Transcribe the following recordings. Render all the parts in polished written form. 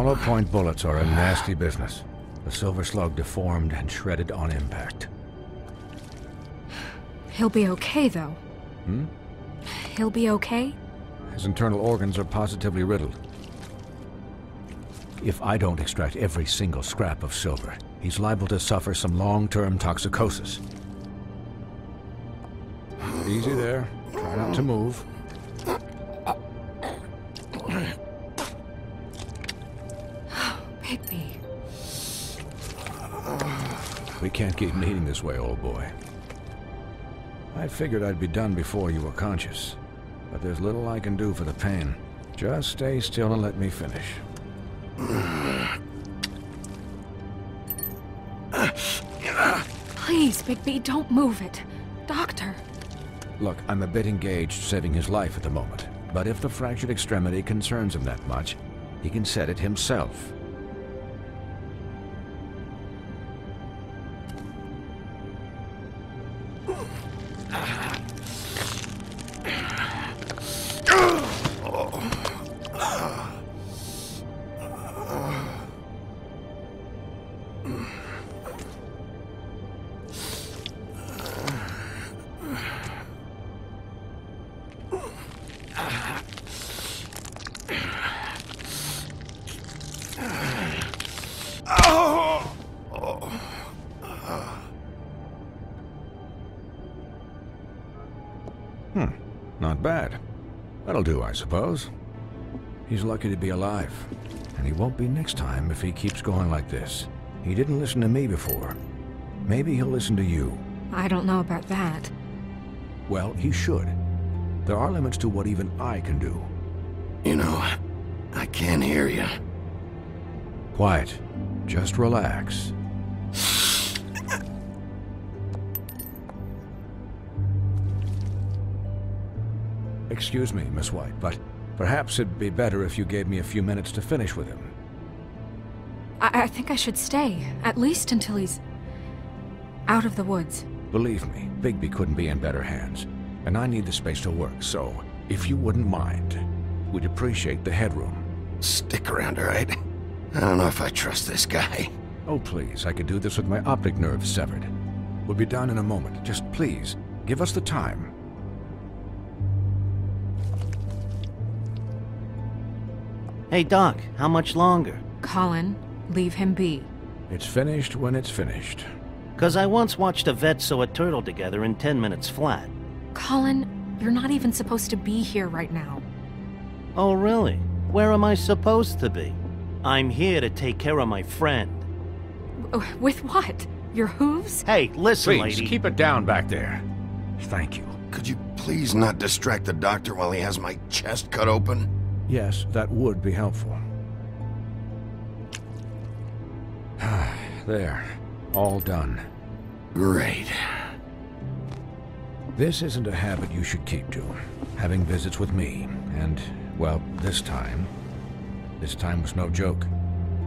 Hollow point bullets are a nasty business. The silver slug deformed and shredded on impact. He'll be okay, though. Hmm? He'll be okay? His internal organs are positively riddled. If I don't extract every single scrap of silver, he's liable to suffer some long-term toxicosis. Easy there. Try not to move. Bigby. We can't keep meeting this way, old boy. I figured I'd be done before you were conscious, but there's little I can do for the pain. Just stay still and let me finish. Please, Bigby, don't move it. Doctor. Look, I'm a bit engaged saving his life at the moment, but if the fractured extremity concerns him that much, he can set it himself. Not bad. That'll do, I suppose. He's lucky to be alive, and he won't be next time if he keeps going like this. He didn't listen to me before. Maybe he'll listen to you. I don't know about that. Well, he should. There are limits to what even I can do. You know, I can't hear you. Quiet. Just relax. Excuse me, Miss White, but perhaps it'd be better if you gave me a few minutes to finish with him. I think I should stay, at least until he's out of the woods. Believe me, Bigby couldn't be in better hands, and I need the space to work, so if you wouldn't mind, we'd appreciate the headroom. Stick around, all right? I don't know if I trust this guy. Oh, please, I could do this with my optic nerve severed. We'll be done in a moment. Just please, give us the time. Hey, Doc, how much longer? Colin, leave him be. It's finished when it's finished. 'Cause I once watched a vet sew a turtle together in 10 minutes flat. Colin, you're not even supposed to be here right now. Oh, really? Where am I supposed to be? I'm here to take care of my friend. With what? Your hooves? Hey, listen, Please, lady. keep it down back there. Thank you. Could you please not distract the doctor while he has my chest cut open? Yes, that would be helpful. There. All done. Great. This isn't a habit you should keep to. Having visits with me, and, well, this time was no joke.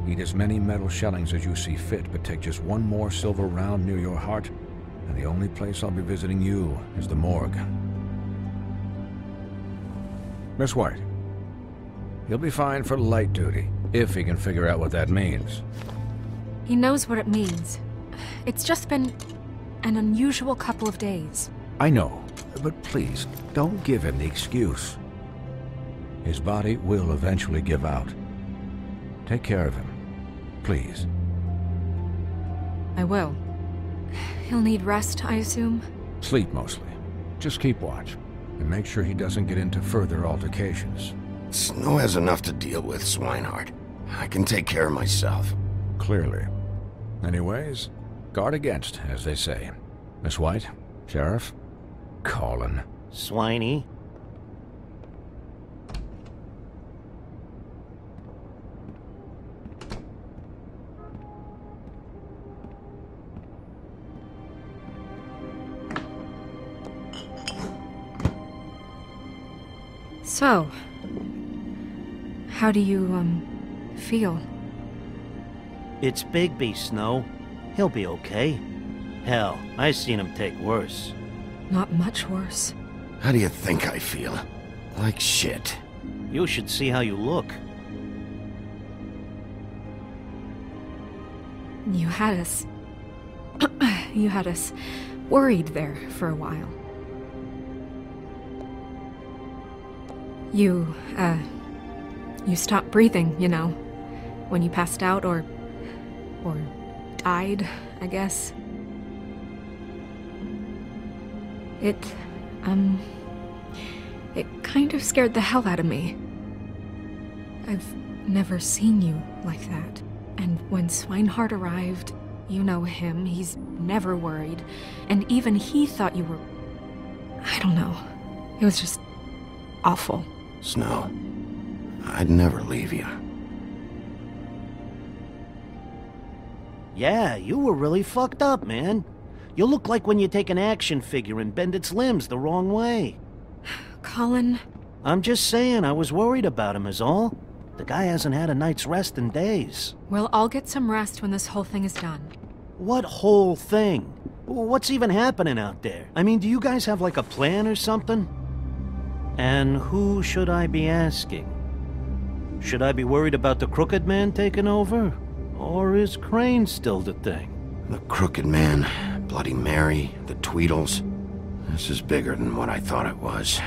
Eat as many metal shellings as you see fit, but take just one more silver round near your heart, and the only place I'll be visiting you is the morgue. Miss White, he'll be fine for light duty, if he can figure out what that means. He knows what it means. It's just been an unusual couple of days. I know, but please, don't give him the excuse. His body will eventually give out. Take care of him, please. I will. He'll need rest, I assume? Sleep mostly. Just keep watch, and make sure he doesn't get into further altercations. Snow has enough to deal with, Swinehart. I can take care of myself. Clearly. Anyways, guard against, as they say. Miss White, Sheriff, Colin. Swiney. So, how do you, feel? It's Bigby, Snow. He'll be okay. Hell, I seen him take worse. Not much worse. How do you think I feel? Like shit. You should see how you look. You had us... you had us worried there for a while. You stopped breathing, you know, when you passed out or died, I guess. It kind of scared the hell out of me. I've never seen you like that. And when Swinehart arrived, you know him, he's never worried. And even he thought you were... I don't know. It was just awful. Snow, I'd never leave you. Yeah, you were really fucked up, man. You look like when you take an action figure and bend its limbs the wrong way. Colin... I'm just saying, I was worried about him is all. The guy hasn't had a night's rest in days. Well, I'll get some rest when this whole thing is done. What whole thing? What's even happening out there? I mean, do you guys have like a plan or something? And who should I be asking? Should I be worried about the Crooked Man taking over? Or is Crane still the thing? The Crooked Man, Bloody Mary, the Tweedles. This is bigger than what I thought it was.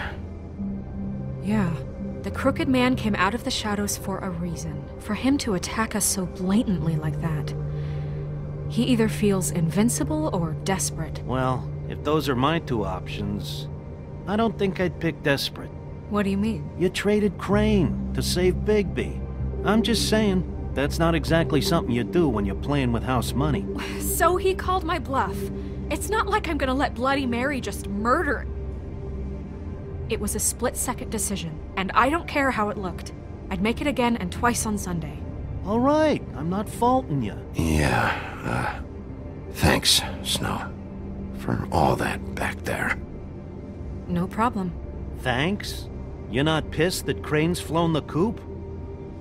Yeah. The Crooked Man came out of the shadows for a reason. For him to attack us so blatantly like that. He either feels invincible or desperate. Well, if those are my two options, I don't think I'd pick desperate. What do you mean? You traded Crane to save Bigby. I'm just saying, that's not exactly something you do when you're playing with house money. So he called my bluff. It's not like I'm gonna let Bloody Mary just murder... It was a split-second decision, and I don't care how it looked. I'd make it again and twice on Sunday. All right, I'm not faulting you. Yeah, thanks, Snow, for all that back there. No problem. Thanks? You're not pissed that Crane's flown the coop?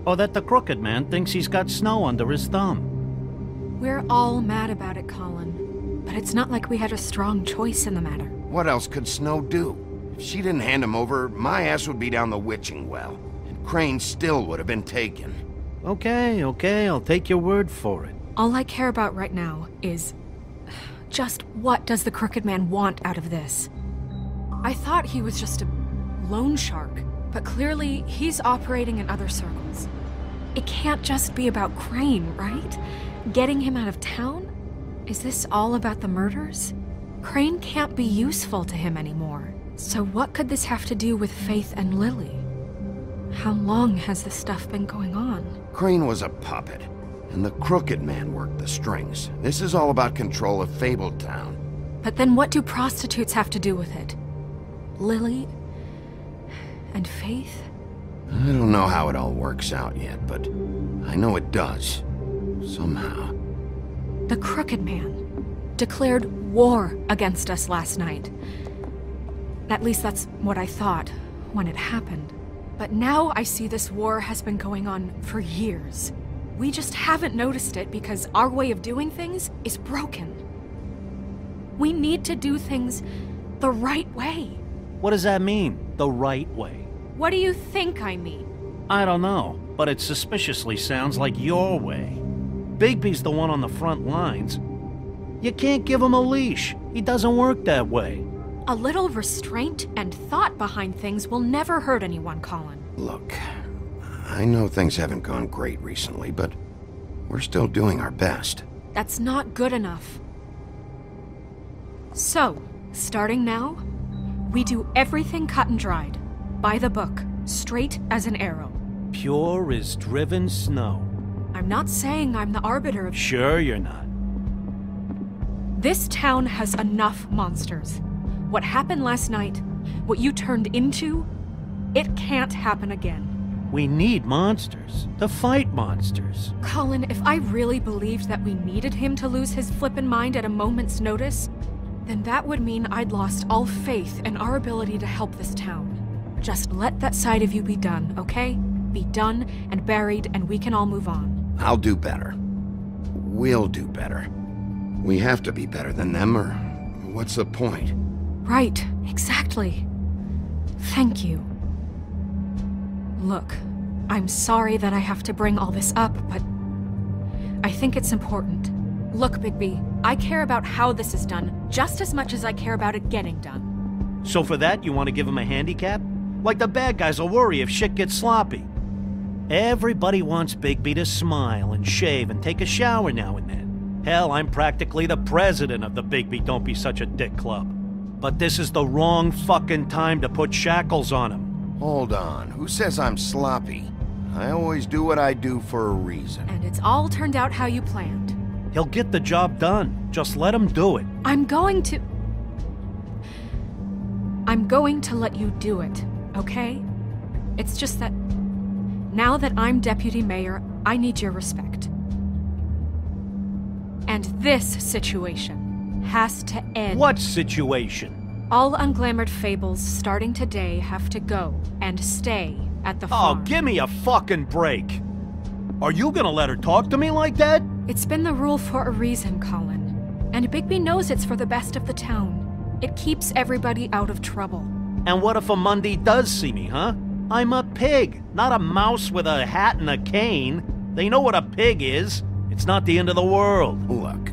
Or that the Crooked Man thinks he's got Snow under his thumb? We're all mad about it, Colin. But it's not like we had a strong choice in the matter. What else could Snow do? If she didn't hand him over, my ass would be down the witching well, and Crane still would have been taken. Okay, I'll take your word for it. All I care about right now is... just what does the Crooked Man want out of this? I thought he was just a loan shark, but clearly he's operating in other circles. It can't just be about Crane, right? Getting him out of town? Is this all about the murders? Crane can't be useful to him anymore. So what could this have to do with Faith and Lily? How long has this stuff been going on? Crane was a puppet, and the Crooked Man worked the strings. This is all about control of Fabletown. But then what do prostitutes have to do with it? Lily? And Faith? I don't know how it all works out yet, but I know it does. Somehow. The Crooked Man declared war against us last night. At least that's what I thought when it happened. But now I see this war has been going on for years. We just haven't noticed it because our way of doing things is broken. We need to do things the right way. What does that mean, the right way? What do you think I mean? I don't know, but it suspiciously sounds like your way. Bigby's the one on the front lines. You can't give him a leash. He doesn't work that way. A little restraint and thought behind things will never hurt anyone, Colin. Look, I know things haven't gone great recently, but we're still doing our best. That's not good enough. So, starting now, we do everything cut and dried. By the book, straight as an arrow. Pure as driven snow. I'm not saying I'm the arbiter of... Sure you're not. This town has enough monsters. What happened last night, what you turned into, it can't happen again. We need monsters. To fight monsters. Colin, if I really believed that we needed him to lose his flippin' mind at a moment's notice, then that would mean I'd lost all faith in our ability to help this town. Just let that side of you be done, okay? Be done and buried, and we can all move on. I'll do better. We'll do better. We have to be better than them, or what's the point? Right, exactly. Thank you. Look, I'm sorry that I have to bring all this up, but I think it's important. Look, Bigby, I care about how this is done just as much as I care about it getting done. So for that, you want to give him a handicap? Like the bad guys will worry if shit gets sloppy. Everybody wants Bigby to smile and shave and take a shower now and then. Hell, I'm practically the president of the Bigby Don't Be Such a Dick Club. But this is the wrong fucking time to put shackles on him. Hold on. Who says I'm sloppy? I always do what I do for a reason. And it's all turned out how you planned. He'll get the job done. Just let him do it. I'm going to let you do it, okay? It's just that now that I'm deputy mayor, I need your respect. And this situation has to end. What situation? All unglamored fables starting today have to go and stay at the farm. Oh, give me a fucking break. Are you gonna let her talk to me like that? It's been the rule for a reason, Colin. And Bigby knows it's for the best of the town. It keeps everybody out of trouble. And what if a Monday does see me, huh? I'm a pig, not a mouse with a hat and a cane. They know what a pig is. It's not the end of the world. Look,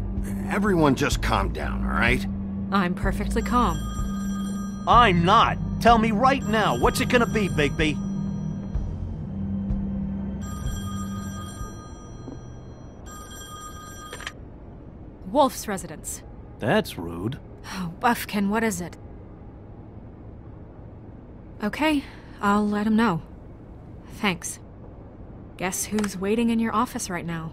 everyone just calm down, all right? I'm perfectly calm. I'm not. Tell me right now, what's it gonna be, Bigby? Wolf's residence. That's rude. Oh, Buffkin, what is it? Okay, I'll let him know. Thanks. Guess who's waiting in your office right now?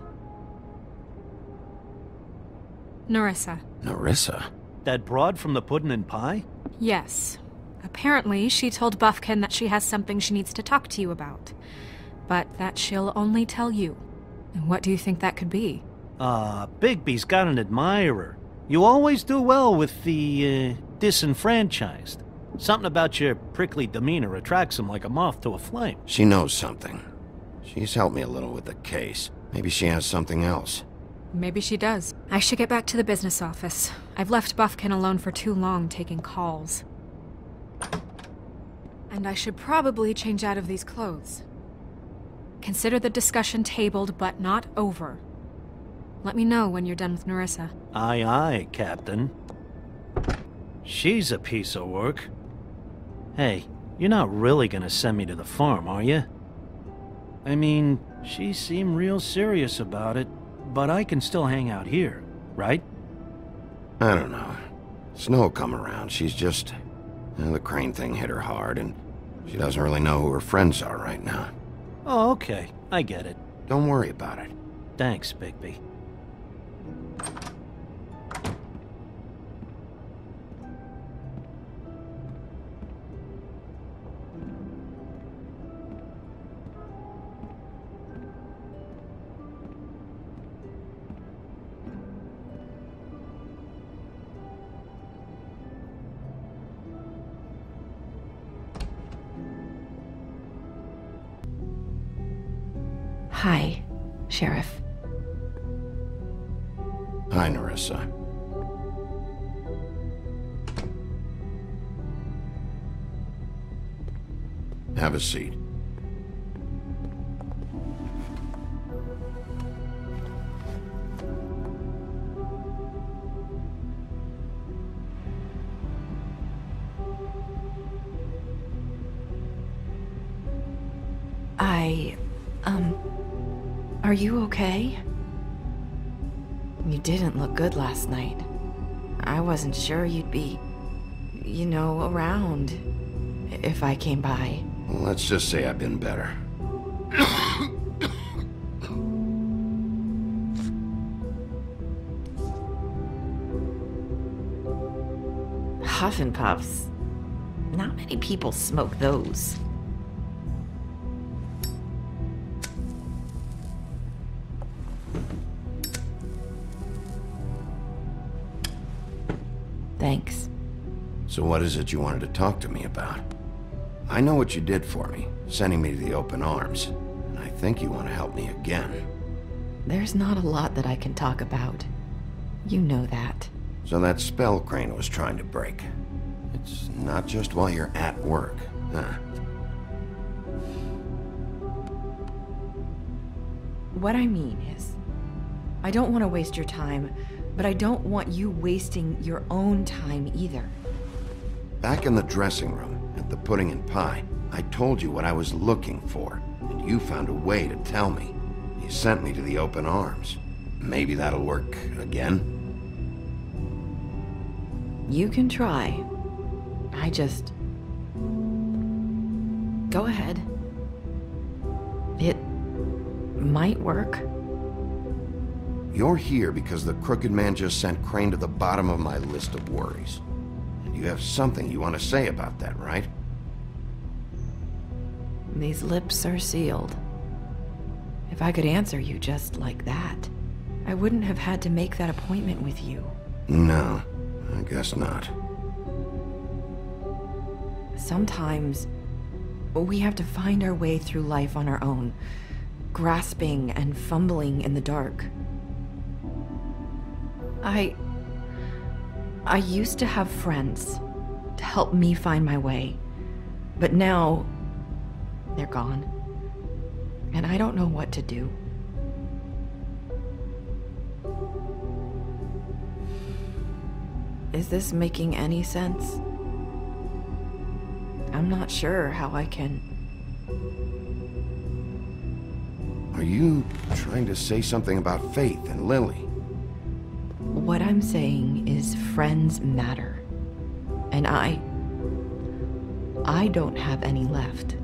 Nerissa. Nerissa? That broad from the Puddin' and Pie? Yes. Apparently, she told Buffkin that she has something she needs to talk to you about. But that she'll only tell you. And what do you think that could be? Bigby's got an admirer. You always do well with the, disenfranchised. Something about your prickly demeanor attracts him like a moth to a flame. She knows something. She's helped me a little with the case. Maybe she has something else. Maybe she does. I should get back to the business office. I've left Buffkin alone for too long taking calls. And I should probably change out of these clothes. Consider the discussion tabled, but not over. Let me know when you're done with Nerissa. Aye, aye, Captain. She's a piece of work. Hey, you're not really gonna send me to the farm, are you? I mean, she seemed real serious about it, but I can still hang out here, right? I don't know. Snow come around. She's just... the Crane thing hit her hard, and she doesn't really know who her friends are right now. Oh, okay. I get it. Don't worry about it. Thanks, Bigby. Hi, Sheriff. Hi, Nerissa. Have a seat. Are you okay? You didn't look good last night. I wasn't sure you'd be, you know, around if I came by. Well, let's just say I've been better. Huff and Puffs. Not many people smoke those. Thanks. So what is it you wanted to talk to me about? I know what you did for me, sending me to the open arms. And I think you want to help me again. There's not a lot that I can talk about. You know that. So that spell Crane was trying to break. It's not just while you're at work, huh? What I mean is, I don't want to waste your time, but I don't want you wasting your own time either. Back in the dressing room, at the pudding and pie, I told you what I was looking for, and you found a way to tell me. You sent me to the open arms. Maybe that'll work again? You can try. Go ahead. It might work. You're here because the Crooked Man just sent Crane to the bottom of my list of worries. And you have something you want to say about that, right? These lips are sealed. If I could answer you just like that, I wouldn't have had to make that appointment with you. No, I guess not. Sometimes we have to find our way through life on our own, grasping and fumbling in the dark. I used to have friends to help me find my way, but now they're gone, and I don't know what to do. Is this making any sense? I'm not sure how I can... Are you trying to say something about Faith and Lily? What I'm saying is friends matter. And I don't have any left.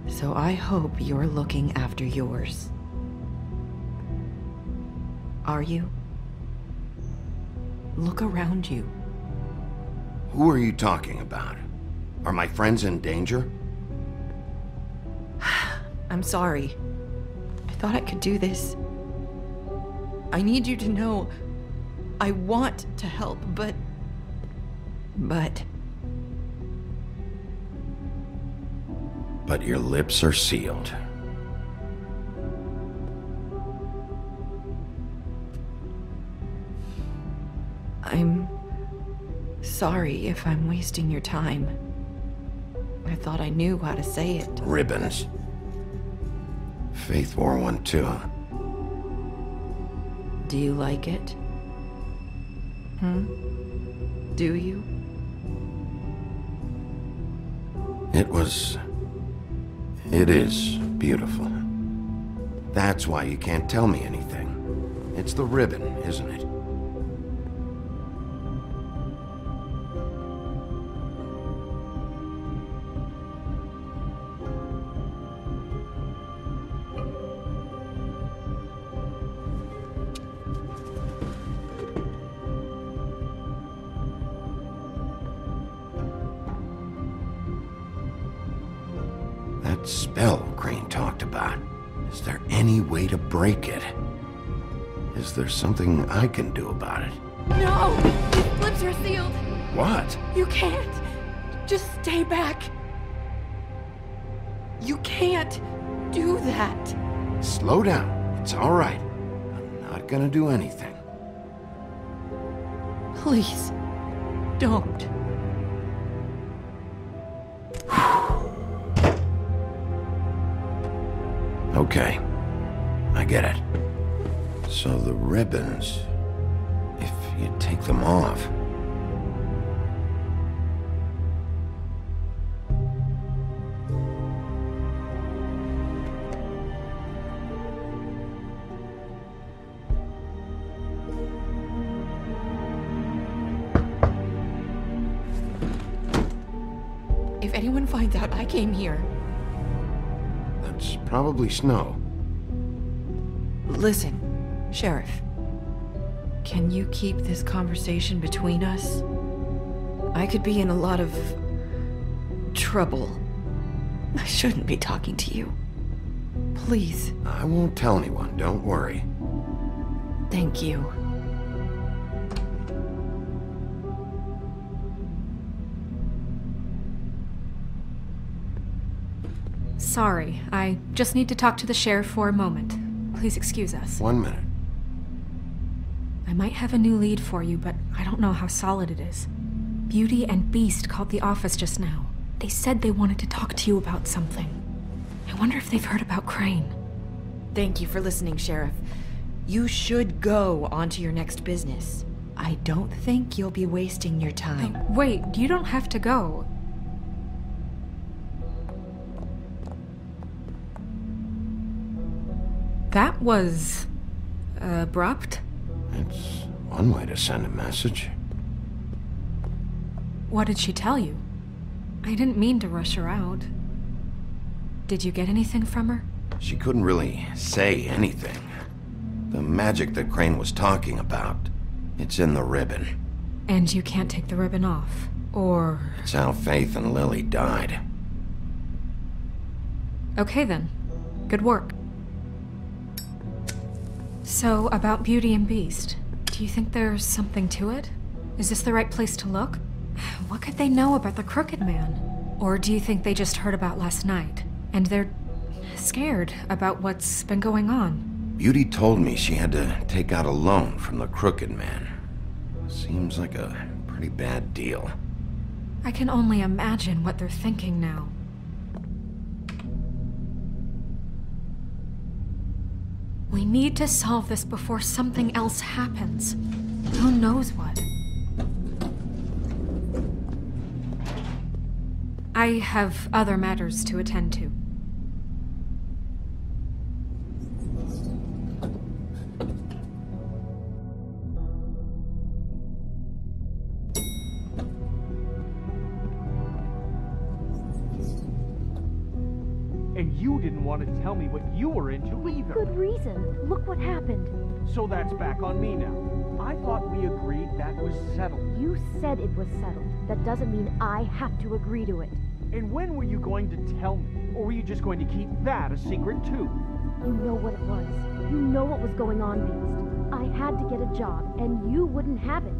So I hope you're looking after yours. Are you? Look around you. Who are you talking about? Are my friends in danger? I'm sorry. I thought I could do this. I need you to know I want to help, but... But your lips are sealed. I'm sorry if I'm wasting your time. I thought I knew how to say it. Ribbons. Faith wore one too. Do you like it? Do you? It is beautiful. That's why you can't tell me anything. It's the ribbon, isn't it? That spell Crane talked about. Is there any way to break it? Is there something I can do about it? No! His lips are sealed! What? You can't! Just stay back! You can't do that! Slow down. It's all right. I'm not gonna do anything. Please, don't. Okay, I get it. So the ribbons, if you take them off... If anyone finds out I came here... That's probably snow. Listen, Sheriff. Can you keep this conversation between us? I could be in a lot of... trouble. I shouldn't be talking to you. Please. I won't tell anyone, don't worry. Thank you. Sorry, I just need to talk to the sheriff for a moment. Please excuse us. 1 minute. I might have a new lead for you, but I don't know how solid it is. Beauty and Beast called the office just now. They said they wanted to talk to you about something. I wonder if they've heard about Crane. Thank you for listening, Sheriff. You should go on to your next business. I don't think you'll be wasting your time. Wait, you don't have to go. That was... abrupt? It's one way to send a message. What did she tell you? I didn't mean to rush her out. Did you get anything from her? She couldn't really say anything. The magic that Crane was talking about, it's in the ribbon. And you can't take the ribbon off, or... It's how Faith and Lily died. Okay then. Good work. So, about Beauty and Beast, do you think there's something to it? Is this the right place to look? What could they know about the Crooked Man? Or do you think they just heard about last night, and they're scared about what's been going on? Beauty told me she had to take out a loan from the Crooked Man. Seems like a pretty bad deal. I can only imagine what they're thinking now. We need to solve this before something else happens. Who knows what? I have other matters to attend to. And you didn't want to tell me what you were into either. Good reason. Look what happened. So that's back on me now. I thought we agreed that was settled. You said it was settled. That doesn't mean I have to agree to it. And when were you going to tell me? Or were you just going to keep that a secret too? You know what it was. You know what was going on, Beast. I had to get a job, and you wouldn't have it.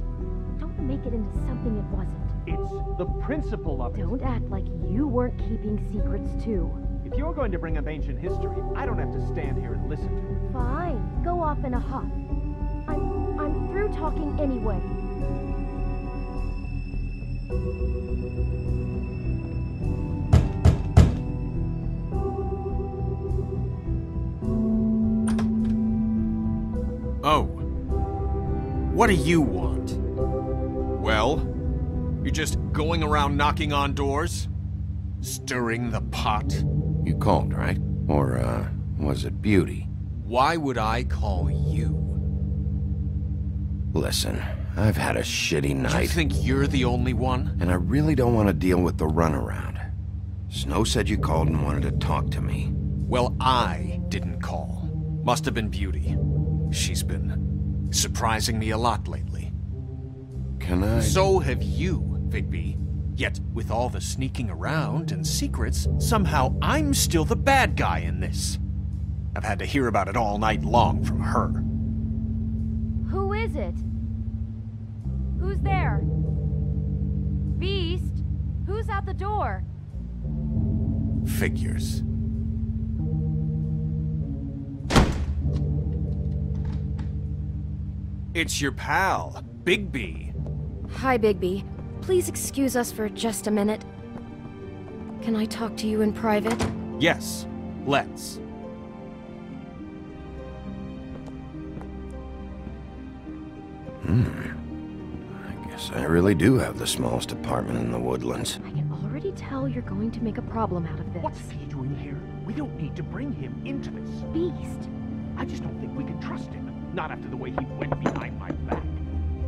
Don't make it into something it wasn't. It's the principle of it. Don't act like you weren't keeping secrets too. If you're going to bring up ancient history, I don't have to stand here and listen to it. Fine. Go off in a huff. I'm through talking anyway. Oh. What do you want? Well, you're just going around knocking on doors? Stirring the pot? You called, right? Or, was it Beauty? Why would I call you? Listen, I've had a shitty night. You think you're the only one? And I really don't want to deal with the runaround. Snow said you called and wanted to talk to me. Well, I didn't call. Must have been Beauty. She's been surprising me a lot lately. Can I... So have you, Vigby. Yet, with all the sneaking around and secrets, somehow I'm still the bad guy in this. I've had to hear about it all night long from her. Who is it? Who's there? Beast? Who's out the door? Figures. It's your pal, Bigby. Hi, Bigby. Please excuse us for just a minute. Can I talk to you in private? Yes, let's. I guess I really do have the smallest apartment in the Woodlands. I can already tell you're going to make a problem out of this. What's he doing here? We don't need to bring him into this. Beast? I just don't think we can trust him. Not after the way he went behind my back.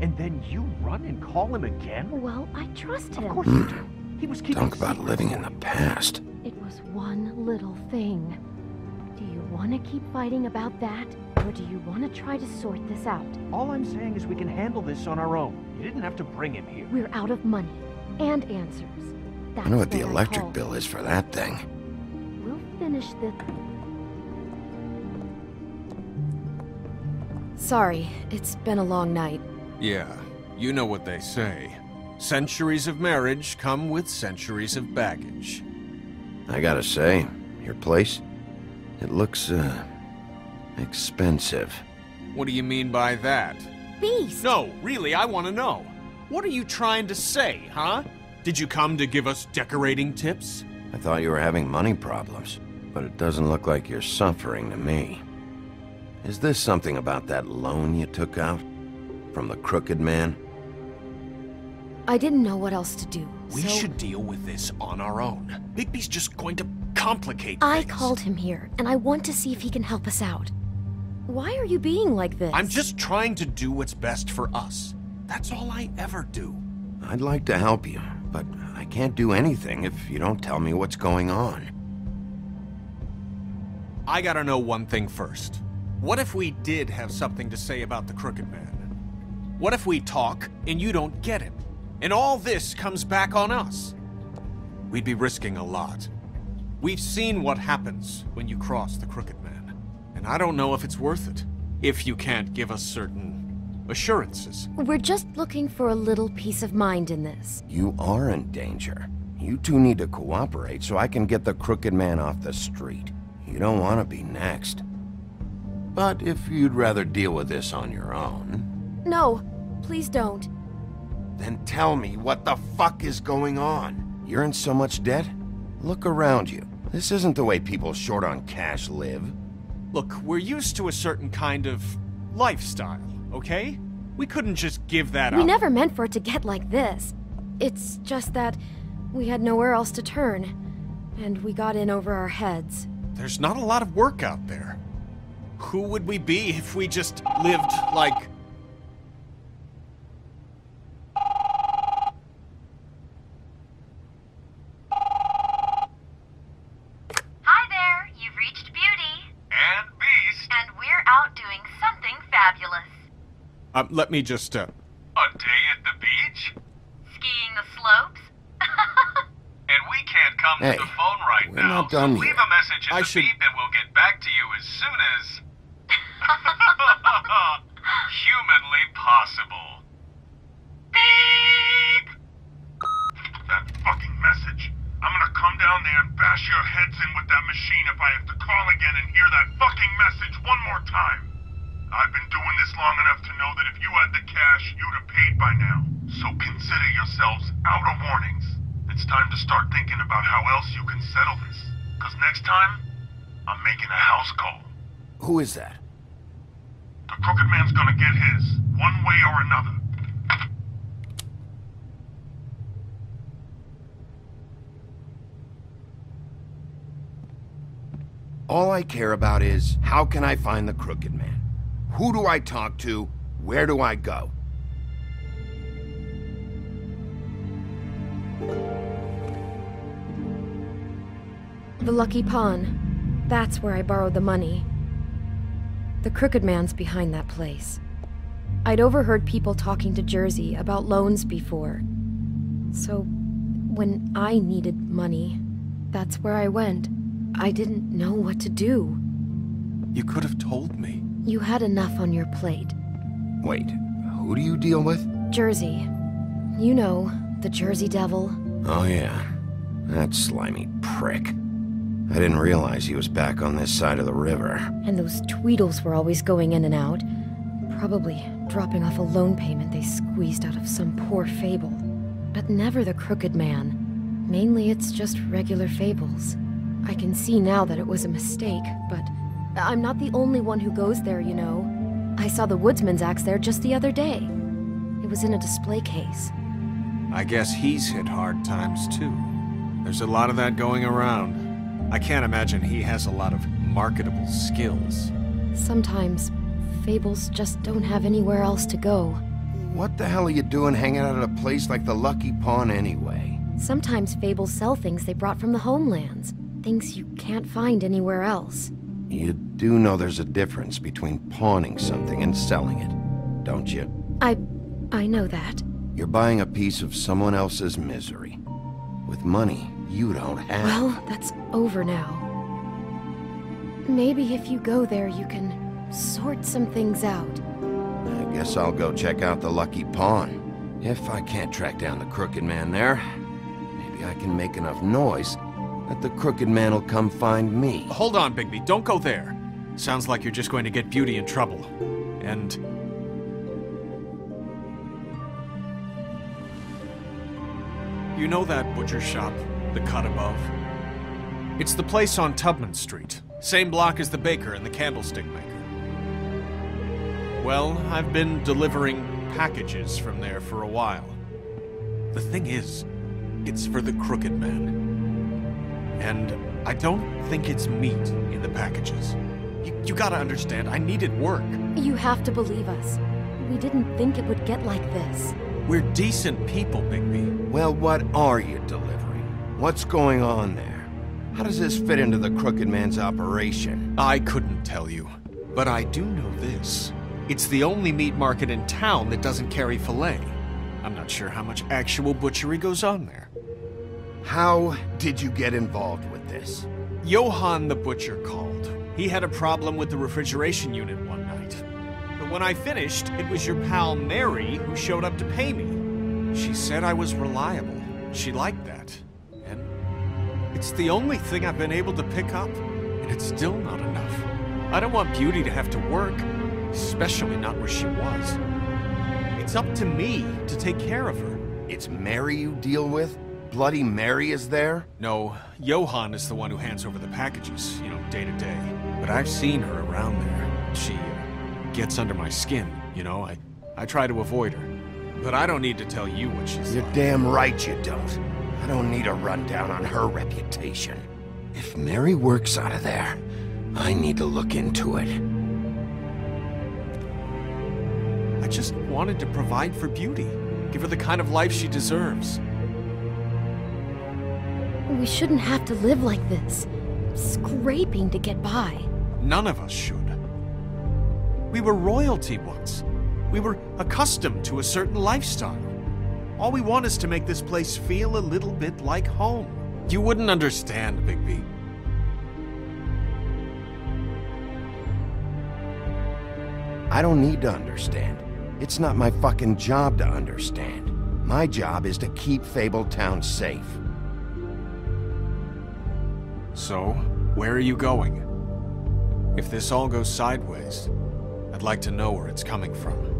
And then you run and call him again? Well, I trust him. Of course you do. He was keeping Talk about secrets living for in the you. past. It was one little thing. Do you want to keep fighting about that? Or do you want to try to sort this out? All I'm saying is we can handle this on our own. You didn't have to bring him here. We're out of money. And answers. That's I know what the I electric called. bill is for that thing. We'll finish this. Sorry, it's been a long night. Yeah, you know what they say. Centuries of marriage come with centuries of baggage. I gotta say, your place, it looks, expensive. What do you mean by that? Beast! No, really, I want to know. What are you trying to say, huh? Did you come to give us decorating tips? I thought you were having money problems, but it doesn't look like you're suffering to me. Is this something about that loan you took out? From the Crooked Man? I didn't know what else to do, We so should deal with this on our own. Bigby's just going to complicate I things. called him here, and I want to see if he can help us out. Why are you being like this? I'm just trying to do what's best for us. That's all I ever do. I'd like to help you, but I can't do anything if you don't tell me what's going on. I gotta know one thing first. What if we did have something to say about the Crooked Man? What if we talk and you don't get him? And all this comes back on us? We'd be risking a lot. We've seen what happens when you cross the Crooked Man. And I don't know if it's worth it. If you can't give us certain assurances. We're just looking for a little peace of mind in this. You are in danger. You two need to cooperate so I can get the Crooked Man off the street. You don't want to be next. But if you'd rather deal with this on your own... No, please don't. Then tell me what the fuck is going on. You're in so much debt? Look around you. This isn't the way people short on cash live. Look, we're used to a certain kind of lifestyle, okay? We couldn't just give that up. We never meant for it to get like this. It's just that we had nowhere else to turn, and we got in over our heads. There's not a lot of work out there. Who would we be if we just lived like... Hi there, you've reached Beauty. And Beast. And we're out doing something fabulous. Let me just, A day at the beach? Skiing the slopes? And we can't come Hey, to the phone right we're now, not done so leave yet. a message in I the should- beep and we'll get back to you as soon as... humanly possible. Beep! That fucking message. I'm gonna come down there and bash your heads in with that machine if I have to call again and hear that fucking message one more time. I've been doing this long enough to know that if you had the cash, you'd have paid by now. So consider yourselves out of warnings. It's time to start thinking about how else you can settle this. Because next time, I'm making a house call. Who is that? The Crooked Man's gonna get his, one way or another. All I care about is, how can I find the Crooked Man? Who do I talk to? Where do I go? The Lucky Pawn. That's where I borrowed the money. The Crooked Man's behind that place. I'd overheard people talking to Jersey about loans before. So, when I needed money, that's where I went. I didn't know what to do. You could have told me. You had enough on your plate. Wait, who do you deal with? Jersey. You know, the Jersey Devil. Oh yeah, that slimy prick. I didn't realize he was back on this side of the river. And those Tweedles were always going in and out. Probably dropping off a loan payment they squeezed out of some poor fable. But never the Crooked Man. Mainly it's just regular fables. I can see now that it was a mistake, but I'm not the only one who goes there, you know. I saw the Woodsman's axe there just the other day. It was in a display case. I guess he's hit hard times too. There's a lot of that going around. I can't imagine he has a lot of marketable skills. Sometimes, fables just don't have anywhere else to go. What the hell are you doing hanging out at a place like the Lucky Pawn anyway? Sometimes fables sell things they brought from the homelands. Things you can't find anywhere else. You do know there's a difference between pawning something and selling it, don't you? I know that. You're buying a piece of someone else's misery. With money you don't have. Well, that's over now. Maybe if you go there, you can sort some things out. I guess I'll go check out the Lucky Pawn. If I can't track down the Crooked Man there, maybe I can make enough noise that the Crooked Man will come find me. Hold on, Bigby. Don't go there. Sounds like you're just going to get Beauty in trouble. And... you know that butcher shop, the cut above? It's the place on Tubman Street. Same block as the baker and the candlestick maker. Well, I've been delivering packages from there for a while. The thing is, it's for the Crooked Man. And I don't think it's meat in the packages. You gotta understand, I needed work. You have to believe us. We didn't think it would get like this. We're decent people, Bigby. Well, what are you delivering? What's going on there? How does this fit into the Crooked Man's operation? I couldn't tell you, but I do know this. It's the only meat market in town that doesn't carry filet. I'm not sure how much actual butchery goes on there. How did you get involved with this? Johann the butcher called. He had a problem with the refrigeration unit one night. But when I finished, it was your pal Mary who showed up to pay me. She said I was reliable. She liked that. And it's the only thing I've been able to pick up, and it's still not enough. I don't want Beauty to have to work, especially not where she was. It's up to me to take care of her. It's Mary you deal with? Bloody Mary is there? No, Johann is the one who hands over the packages, day to day. But I've seen her around there. She gets under my skin, I try to avoid her. But I don't need to tell you what she's You're like. damn right you don't. I don't need a rundown on her reputation. If Mary works out of there, I need to look into it. I just wanted to provide for Beauty. Give her the kind of life she deserves. We shouldn't have to live like this, scraping to get by. None of us should. We were royalty once. We were accustomed to a certain lifestyle. All we want is to make this place feel a little bit like home. You wouldn't understand, Bigby. I don't need to understand. It's not my fucking job to understand. My job is to keep Fabletown safe. So, where are you going? If this all goes sideways, I'd like to know where it's coming from.